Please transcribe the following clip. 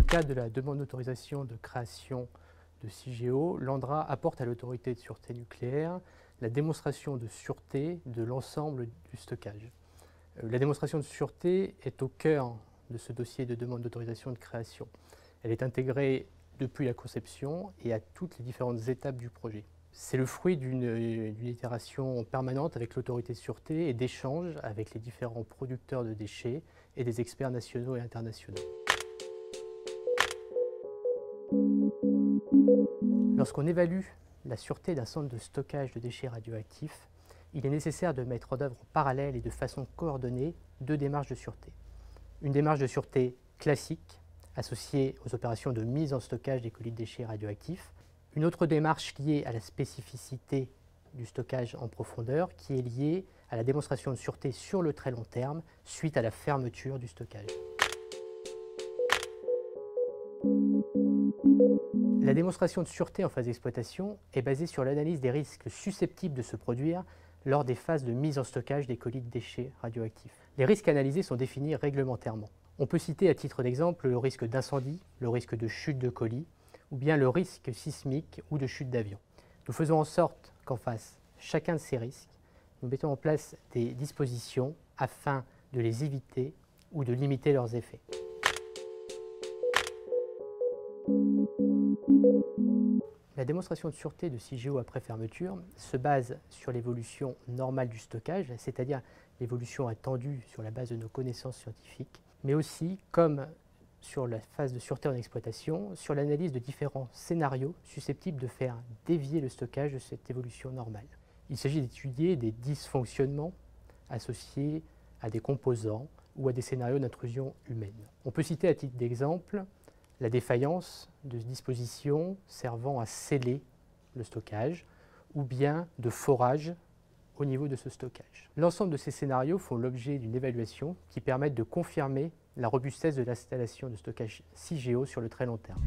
cadre de la demande d'autorisation de création de CIGEO, l'ANDRA apporte à l'autorité de sûreté nucléaire la démonstration de sûreté de l'ensemble du stockage. La démonstration de sûreté est au cœur de ce dossier de demande d'autorisation de création. Elle est intégrée depuis la conception et à toutes les différentes étapes du projet. C'est le fruit d'une itération permanente avec l'autorité de sûreté et d'échanges avec les différents producteurs de déchets et des experts nationaux et internationaux. Lorsqu'on évalue la sûreté d'un centre de stockage de déchets radioactifs, il est nécessaire de mettre en œuvre en parallèle et de façon coordonnée deux démarches de sûreté. Une démarche de sûreté classique, associée aux opérations de mise en stockage des colis de déchets radioactifs. Une autre démarche liée à la spécificité du stockage en profondeur, qui est liée à la démonstration de sûreté sur le très long terme, suite à la fermeture du stockage. La démonstration de sûreté en phase d'exploitation est basée sur l'analyse des risques susceptibles de se produire lors des phases de mise en stockage des colis de déchets radioactifs. Les risques analysés sont définis réglementairement. On peut citer à titre d'exemple le risque d'incendie, le risque de chute de colis, ou bien le risque sismique ou de chute d'avion. Nous faisons en sorte qu'en face chacun de ces risques, nous mettons en place des dispositions afin de les éviter ou de limiter leurs effets. La démonstration de sûreté de CIGEO après fermeture se base sur l'évolution normale du stockage, c'est-à-dire l'évolution attendue sur la base de nos connaissances scientifiques, mais aussi, comme sur la phase de sûreté en exploitation, sur l'analyse de différents scénarios susceptibles de faire dévier le stockage de cette évolution normale. Il s'agit d'étudier des dysfonctionnements associés à des composants ou à des scénarios d'intrusion humaine. On peut citer à titre d'exemple la défaillance de dispositions servant à sceller le stockage ou bien de forage au niveau de ce stockage. L'ensemble de ces scénarios font l'objet d'une évaluation qui permet de confirmer la robustesse de l'installation de stockage CIGEO sur le très long terme.